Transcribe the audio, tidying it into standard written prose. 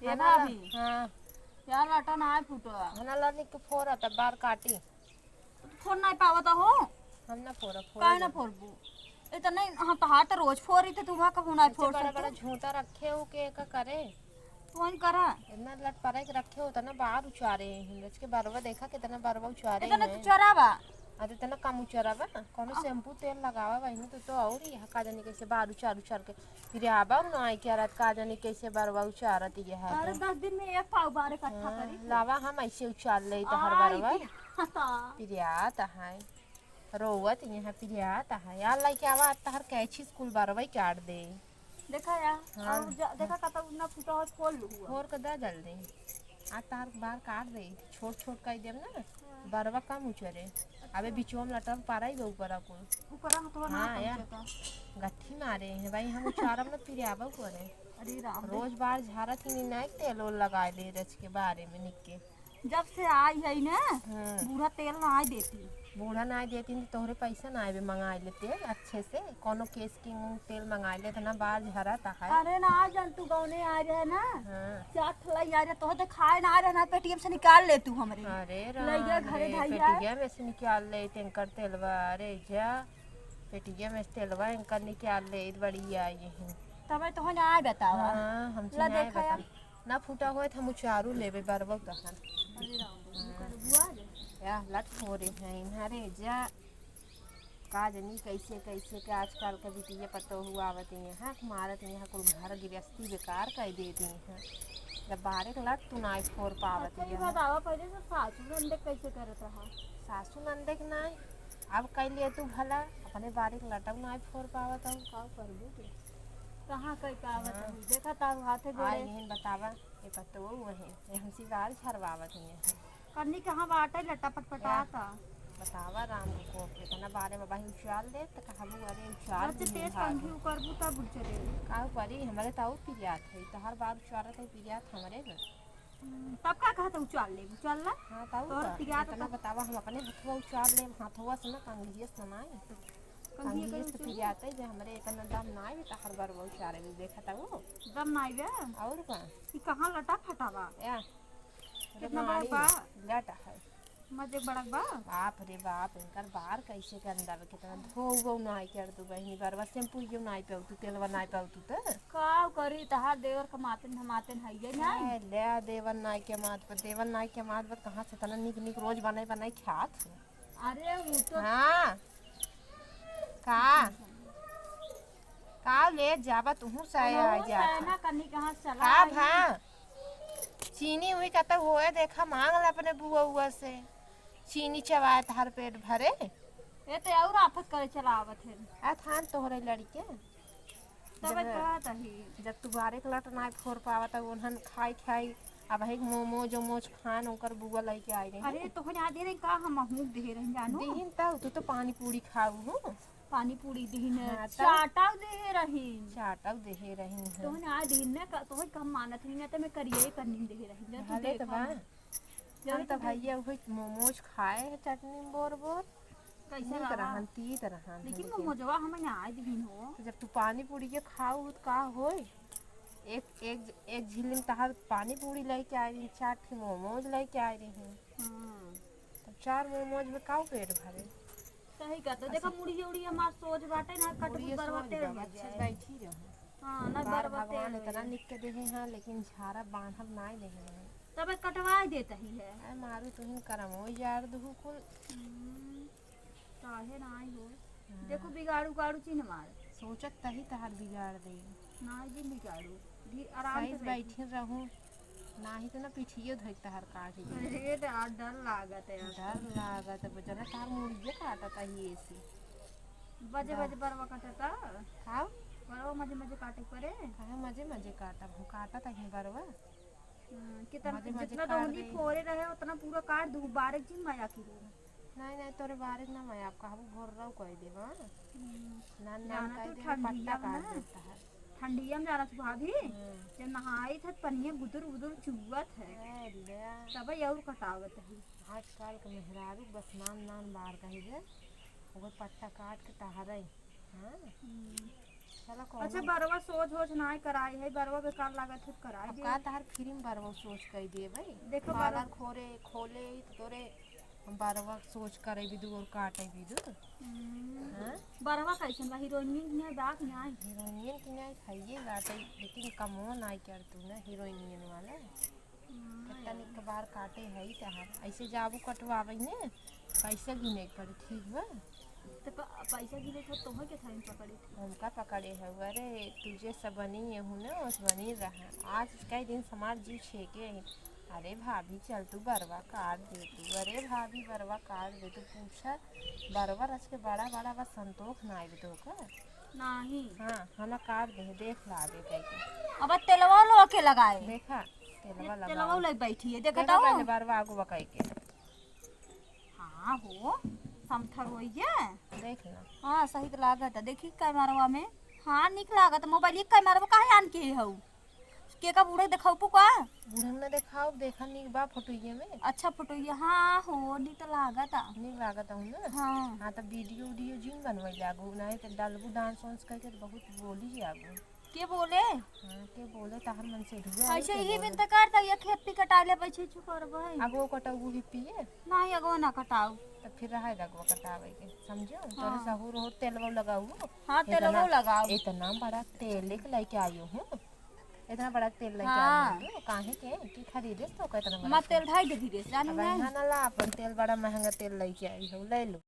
ये भाभी हाँ यार आटा ना आए फूटवा हना लाने के फोरा तब बार काटी फोड़ नहीं पावता हो हम ना फोरा काहे ना फोड़बू इतना हाँ तो हाथ रोज फोड़ रही थे तुम्हारा कबू ना फोड़ बड़ा सकते बड़ा झूठा रखे हो के का करे फोन करा इतना लट पड़ा के रखे हो तना बाहर उचारे हैं रच के बारवा देखा कितना बारवा उचारे इतना हैं तो चरावा अरे इतना कम उचारा बा कोनो शैम्पू तेल लगावा वही तो और यहाँ का जाने कैसे बाहर उचार उचार के फिर आबा ना आई क्या रात का जाने कैसे बारवा उचारत ये है अरे 10 दिन में एक पाव बार इकट्ठा करी लावा हम ऐसे उचार ले तो हर बारवा फिर आता है रोवत यहाँ फिर आता है यार लाइक आवा हर कैची स्कूल बारवा काट दे देखा यार और देखा कता ना फूटा हो खोल लू फोर के दा जल्दी आज तार बार काट दे छोट छोट कर देम ना बारवा कम उचरे अबे बिचवा में लटक पा रही ऊपर कुल ऊपर तो ना हाँ यार गट्ठी मारे हैं भाई हम उचारब ना फिर आबा करे अरे राम रोज बार झारा थी नहीं तेल ओल लगा दे रच के बारे में निक के जब से आई है ना बूढ़ा तेल ना आई देती बूढ़ा ना देती तो तोहरे पैसा ना आए मंगा लेते अच्छे से कोनो केस की तेल मंगा ले ना बार झरा ता है अरे ना आज तू गौने आ रहे ना चाट लाई आ रहे तो तो खाए ना आ रहे ना पेटीएम से निकाल ले तू हमरे अरे लइया घरे धइया पेटीएम में से निकाल ले टैंकर तेलवा अरे जा पेटीएम में तेलवा एंकर निकाल ले बढ़िया यही तब तो ना आए बतावा हां हम से नहीं बता ना फूटा होए त हम चारू लेबे बरबो तहन अरे राम कर बुआ या लट फोरे हैं अरे जा का जनी कैसे कैसे के आजकल के बिटिया पतो हुआ आवत यहाँ मारत यहाँ कुल घर गृहस्थी बेकार कर देती हैं जब बाहर के लट तू नाई फोर पावत ये बतावा पहले से सासू नंदे कैसे करत रहा सासू नंदे के नाई अब कह लिए तू भला अपने बारिक लटक नाई फोर पावत हूँ का करबू के कहाँ कई पावत देखा तारू हाथे गोड़े यही बतावा ये पतो वही हमसी बार झरवावत है कन्नी कहाँ बाटे लट्टा पटपटाता बतावा राम को इतना बारे में भाई उछाल दे तो कहबू अरे उछाल से तेज पंखी करबू तब चले का परी हमरे ताऊ पिरियात है तो हर बार उछालत है पिरियात हमरे में तब का कहत उछाल ले उछाल ला हां ताऊ और पिरियात इतना बतावा हम अपने हथवा उछाल ले हाथवा से ना कंघियस सुनाई कंघियस तो पिरियात है जे हमरे इतना दम ना है तो हर बार वो उछाले भी देखा ताऊ दम ना है और का ई कहां लटा फटावा या कितना बड़ा बा लटा है मजे बड़ा बा बाप रे बाप इनकर बार कैसे कर अंदर कितना धो नाई कर दू बहनी बार शैम्पू जो नाई पे तू तेल बनाई पे तू तो का करी तहार देवर कमाते हमाते हइए ना ले देवन नाई के मात पर देवन नाई के मात पर कहां से तना निक निक रोज बनाई बनाई खात अरे वो तो हां का ले जाबा तू से आ जा ना कन्नी कहां चला का भा चीनी हुई कत होए देखा मांग ले अपने बुआ हुआ से चीनी चबाए हर पेट भरे ये तो और आफत करे चलावत है आ थान तोहरे लड़के तब कहत ही जब तू बारे के लट ना फोर पावत उन्हन खाई खाई अब एक मोमो जो मोच खान ओकर बुआ लेके आई रही अरे तो ना दे रही का हम हूं दे रही जानू दीन तू तो पानी पूरी खाऊ हूं पानी पूरी दीन चाटा दे रही चाटक दे रही है तो ना दीन ने तो कम मानत नहीं तो मैं करिए करनी दे रही है भले तो बा जब तो भैया वो मोमोज खाए है चटनी बोर बोर कैसे रहन तीत रहन लेकिन मोमोजवा हम ना आज दीन हो जब तू पानी पूरी के खाऊ तो का होई एक एक एक झिल्ली तहार पानी पूरी लेके आई रही 4 ठे मोमोज लेके आई रही तब 4 मोमोज में काऊ पेट भरे सही कहत देखा मुड़ी उड़ी हमार सोच बाटे ना कटबू बरवते अच्छा बैठी रहो हां ना बरवते भगवान इतना निक के देहे हां लेकिन झारा बांधल नाई देहे तब कटवा देता ही है ए मारू तुहिन करम हो यार दहु कुल काहे नाई हो देखो बिगाड़ू गाड़ू चीन मार सोचत तही तहार बिगाड़ दे नाई जी बिगाड़ू आराम से बैठी रहूं नाही तो ना पिठियो धइक तहार काट अरे डर लागत है डर लागत बजना तार मुड़िए काटत है ऐसे बजे बजे बरवा काटता हां बरवा मजे मजे काटे परे काहे मजे मजे काटब हम काटत है बरवा कितना जितना दोनी फोरे रहे उतना पूरा काट दू बारीक जी माया की नहीं नहीं तोरे बारीक ना मैं आपका हम भोर रहो कह देबा ना ना तो ठंडिया काट देता है ठंडिया में जाना भाभी जब नहाई था पनिया गुदुर गुदुर चुवत है तब और कटावत है आजकल के मेहरारू बस नान नान बार कही है ओकर पट्टा काट के टहरे हां चला अच्छा कौन बरवा सोच होच ना कराई है, बरवा बेकार लागत है कराई अब दे। का तार फ्री में बरवा सोच कर दिए भाई। देखो पार्लर खोरे खोले तो तोरे हम बरवा सोच करे भी दू और काटे भी दू। हां बरवा कैसन बा, हीरोइन ने बात नहीं। हीरोइन की नहीं खाइए बाटे, लेकिन कमो नहीं कर तू ना हीरोइन वाला कितना निक बार काटे है तहार ऐसे जाबू कटवावे ने कैसे गिने पड़े ठीक बा। तो पैसा गिरे तो तुम्हें के थाइन पकड़ी थी। हमका पकड़े है अरे तुझे सब बनी हूँ ना उस बनी रहा आज कई दिन समाज जी छेके है। अरे भाभी चल तू बरवा काट दे तू, अरे भाभी बरवा काट दे तू, पूछा बरवा रच के बड़ा बड़ा बस संतोष ना आए तो का नहीं हाँ हम काट दे देख ला दे कह अब तेलवा लो के लगाए, देखा तेलवा तेलवा लगा ले बैठी है देखा देखा तो। पहले बरवा आगू बकाई के हाँ हो समथर होइए। देख ला हाँ सही तो लागत है, देखी कैमरवा में। हाँ निक लागत मोबाइल कैमरवा काहे आन के हऊ के का बूढ़े देखाऊ पुका। बूढ़न ने देखाओ देखा निक बा फोटोइये में अच्छा फोटो ये हाँ हो नी तो लागत आ। निक लागत हूँ ना। हाँ हाँ तो वीडियो वीडियो जिन बनवे जागू नहीं तो डालबू डांस वांस करके तो बहुत बोली जागू। के बोले हाँ के बोले ताहर मन से हुआ ऐसे ही बिन त करता ये खेत पी कटा ले बैठे छु करबै। अगो कटऊ भी पिए नहीं अगो ना कटाऊ। तो फिर रहे अगो कटावे के समझो तोरे सहूर हो तेलवा लगाऊ। हाँ तेलवा लगाओ। इतना बड़ा तेल लेके लेके आयो हूँ, इतना बड़ा तेल लेके हाँ। आयो हूँ काहे के की खरीदे तो कितना बड़ा मत तेल ढाई दे धीरे से जानू अब नहीं। ना ला अपन तेल बड़ा महंगा तेल लेके आई हो ले लो।